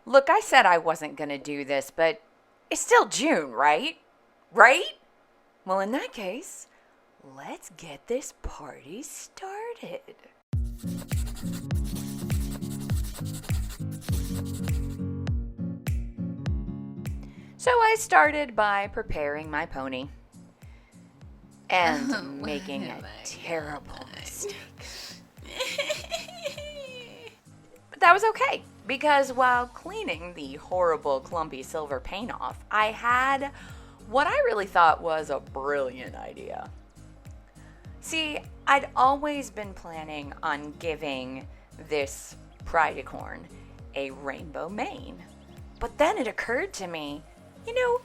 Look, I said I wasn't going to do this, but it's still June, right? Right? Well, in that case, let's get this party started. So I started by preparing my pony and making a terrible mistake. But that was okay, because while cleaning the horrible clumpy silver paint off, I had what I really thought was a brilliant idea. See, I'd always been planning on giving this Junicorn a rainbow mane. But then it occurred to me, you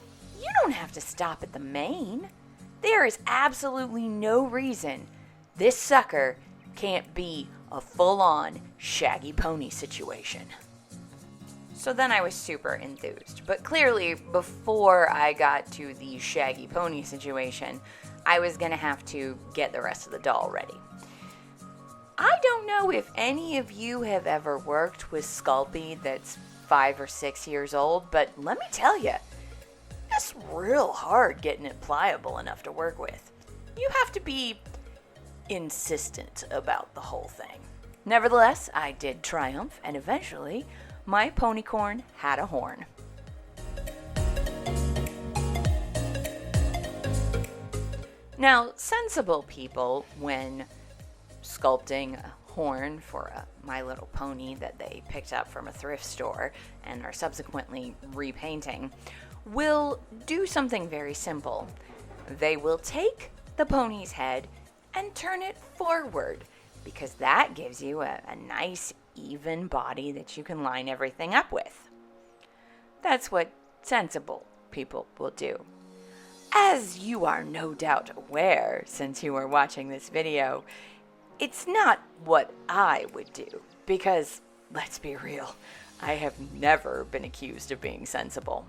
don't have to stop at the mane. There is absolutely no reason this sucker can't be a full-on shaggy pony situation. So then I was super enthused. But clearly, before I got to the shaggy pony situation, I was going to have to get the rest of the doll ready. I don't know if any of you have ever worked with Sculpey that's 5 or 6 years old, but let me tell you, it's real hard getting it pliable enough to work with. You have to be insistent about the whole thing. Nevertheless, I did triumph, and eventually, my ponycorn had a horn. Now, sensible people, when sculpting a horn for a My Little Pony that they picked up from a thrift store and are subsequently repainting, will do something very simple. They will take the pony's head and turn it forward, because that gives you a nice, even body that you can line everything up with. That's what sensible people will do. As you are no doubt aware, since you are watching this video, it's not what I would do, because, let's be real, I have never been accused of being sensible.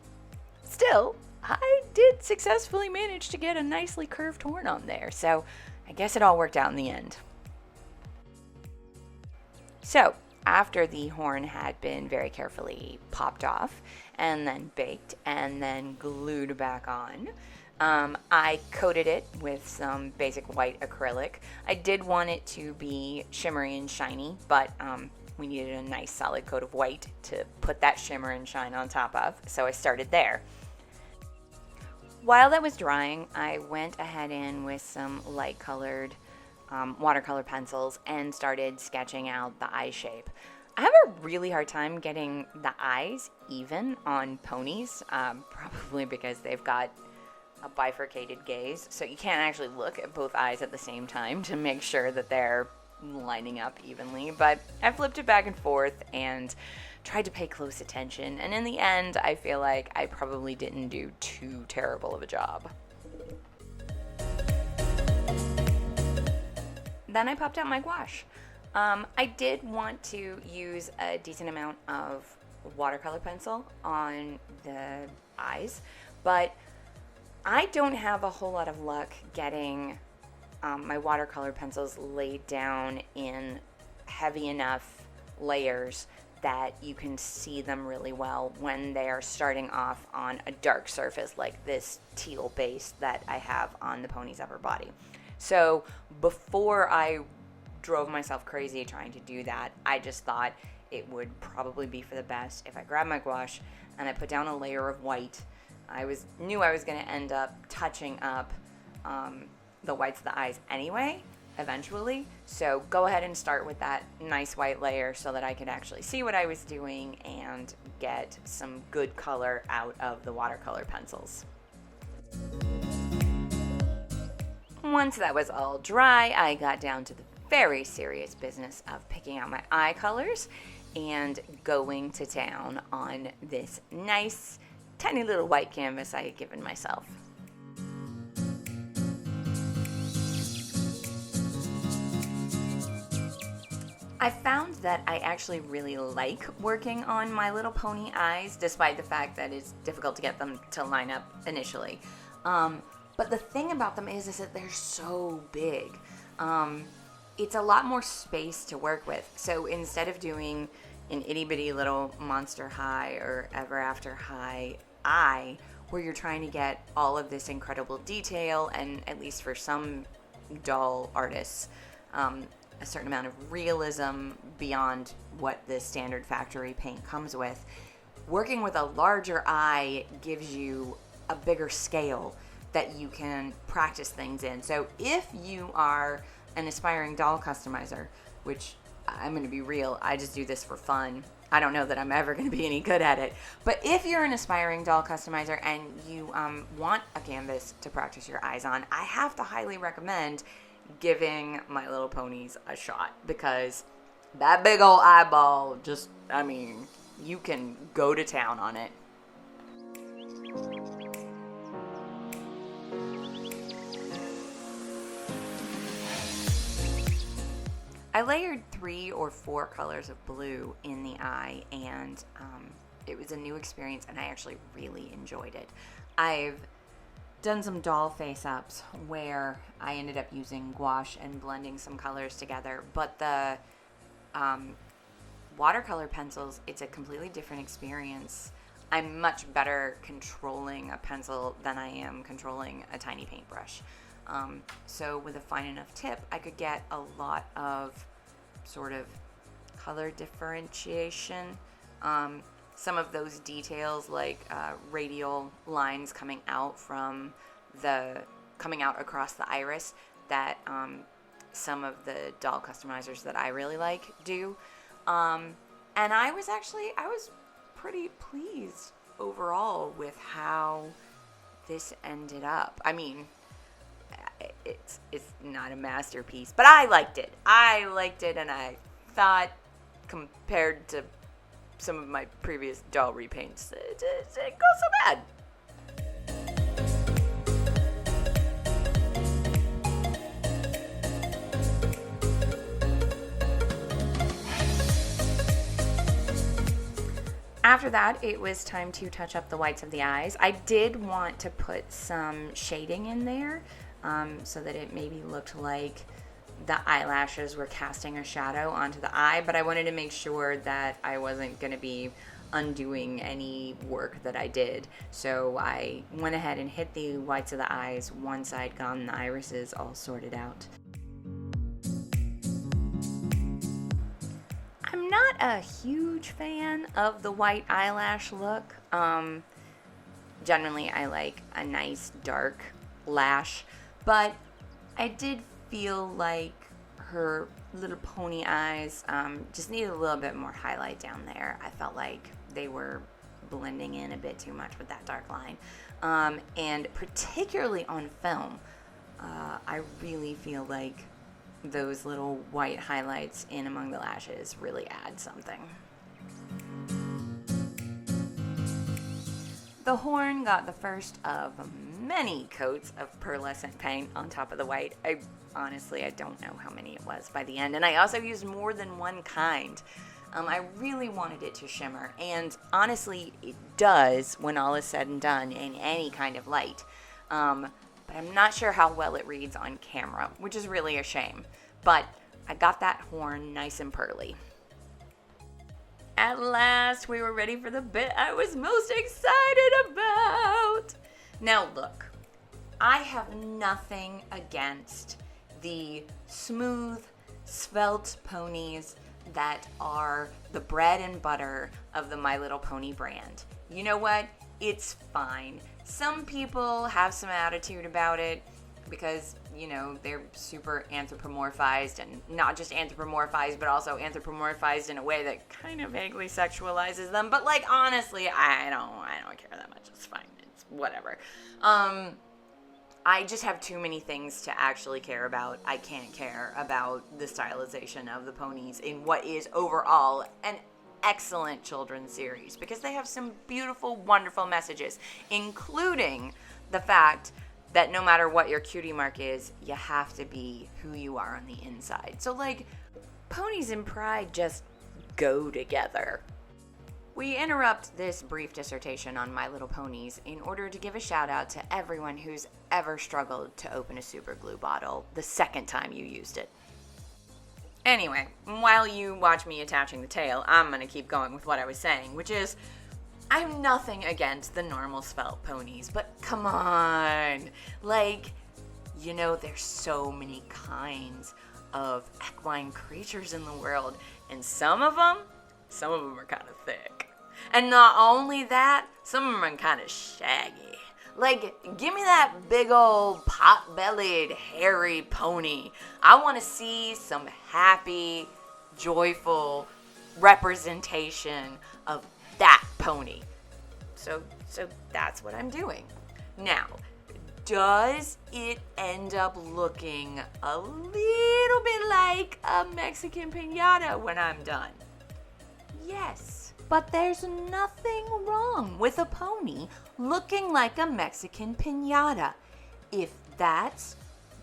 Still, I did successfully manage to get a nicely curved horn on there, so I guess it all worked out in the end. So, after the horn had been very carefully popped off, and then baked, and then glued back on, I coated it with some basic white acrylic. I did want it to be shimmery and shiny, but we needed a nice solid coat of white to put that shimmer and shine on top of, so I started there. While that was drying, I went ahead in with some light-colored watercolor pencils and started sketching out the eye shape. I have a really hard time getting the eyes even on ponies, probably because they've got a bifurcated gaze, so you can't actually look at both eyes at the same time to make sure that they're lining up evenly. But I flipped it back and forth and tried to pay close attention, and in the end, I feel like I probably didn't do too terrible of a job. Then I popped out my gouache. I did want to use a decent amount of watercolor pencil on the eyes, but I don't have a whole lot of luck getting my watercolor pencils laid down in heavy enough layers that you can see them really well when they are starting off on a dark surface like this teal base that I have on the pony's upper body. So before I drove myself crazy trying to do that, I just thought it would probably be for the best if I grabbed my gouache and I put down a layer of white. I knew I was going to end up touching up the whites of the eyes anyway, eventually. So go ahead and start with that nice white layer so that I could actually see what I was doing and get some good color out of the watercolor pencils. Once that was all dry, I got down to the very serious business of picking out my eye colors and going to town on this nice, tiny little white canvas I had given myself. I found that I actually really like working on My Little Pony eyes, despite the fact that it's difficult to get them to line up initially. But the thing about them is that they're so big. It's a lot more space to work with. So instead of doing, an itty bitty little Monster High or Ever After High eye, where you're trying to get all of this incredible detail, and at least for some doll artists, a certain amount of realism beyond what the standard factory paint comes with. Working with a larger eye gives you a bigger scale that you can practice things in. So if you are an aspiring doll customizer, which I'm going to be real, I just do this for fun. I don't know that I'm ever going to be any good at it. But if you're an aspiring doll customizer and you want a canvas to practice your eyes on, I have to highly recommend giving My Little Ponies a shot, because that big old eyeball just, I mean, you can go to town on it. I layered 3 or 4 colors of blue in the eye, and it was a new experience, and I actually really enjoyed it. I've done some doll face-ups where I ended up using gouache and blending some colors together, but the watercolor pencils, it's a completely different experience. I'm much better controlling a pencil than I am controlling a tiny paintbrush. So with a fine enough tip, I could get a lot of sort of color differentiation. Some of those details, like radial lines coming out across the iris, that some of the doll customizers that I really like do. And I was pretty pleased overall with how this ended up. I mean, it's not a masterpiece, but I liked it. And I thought, compared to some of my previous doll repaints, it didn't go so bad. After that, it was time to touch up the whites of the eyes. I did want to put some shading in there, so that it maybe looked like the eyelashes were casting a shadow onto the eye, but I wanted to make sure that I wasn't going to be undoing any work that I did. So I went ahead and hit the whites of the eyes once I'd gotten the irises all sorted out. I'm not a huge fan of the white eyelash look. Generally, I like a nice dark lash, but I did feel like her little pony eyes just needed a little bit more highlight down there. I felt like they were blending in a bit too much with that dark line. And particularly on film, I really feel like those little white highlights in among the lashes really add something. The horn got the first of many coats of pearlescent paint on top of the white. I don't know how many it was by the end, and I also used more than one kind. I really wanted it to shimmer, and honestly, it does when all is said and done in any kind of light. But I'm not sure how well it reads on camera, which is really a shame. But I got that horn nice and pearly. At last, we were ready for the bit I was most excited about. Now look, I have nothing against the smooth, svelte ponies that are the bread and butter of the My Little Pony brand. You know what? It's fine. Some people have some attitude about it because, they're super anthropomorphized, and not just anthropomorphized, but also anthropomorphized in a way that kind of vaguely sexualizes them. But honestly, I don't care that much. It's fine. It's whatever. I just have too many things to actually care about. I can't care about the stylization of the ponies in what is overall an excellent children's series, because they have some beautiful, wonderful messages, including the fact that no matter what your cutie mark is, you have to be who you are on the inside. So, ponies and pride just go together. We interrupt this brief dissertation on My Little Ponies in order to give a shout out to everyone who's ever struggled to open a super glue bottle the second time you used it. Anyway, while you watch me attaching the tail, I'm going to keep going with what I was saying, which is, I'm nothing against the normal svelte ponies, but come on. Like, you know, there's so many kinds of equine creatures in the world, and some of them are kind of thick. And not only that, some of them are kind of shaggy. Like, give me that big old pot-bellied, hairy pony. I want to see some happy, joyful representation of that pony. So that's what I'm doing. Now, does it end up looking a little bit like a Mexican piñata when I'm done? Yes. But there's nothing wrong with a pony looking like a Mexican piñata, if that's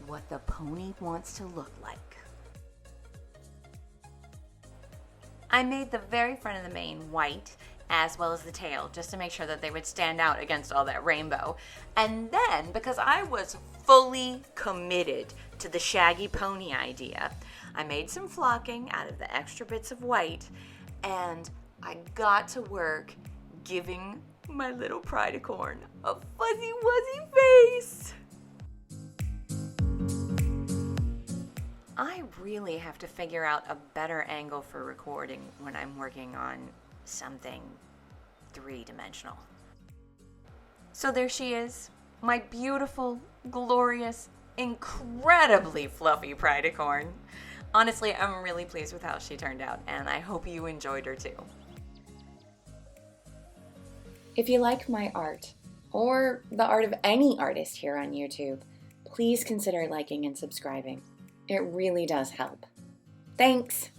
what the pony wants to look like. I made the very front of the mane white, as well as the tail, just to make sure that they would stand out against all that rainbow. And then, because I was fully committed to the shaggy pony idea, I made some flocking out of the extra bits of white, and I got to work giving my little Predicorn a fuzzy wuzzy face. I really have to figure out a better angle for recording when I'm working on something three-dimensional. So there she is, my beautiful, glorious, incredibly fluffy Predicorn. Honestly, I'm really pleased with how she turned out, and I hope you enjoyed her too. If you like my art, or the art of any artist here on YouTube, please consider liking and subscribing. It really does help. Thanks!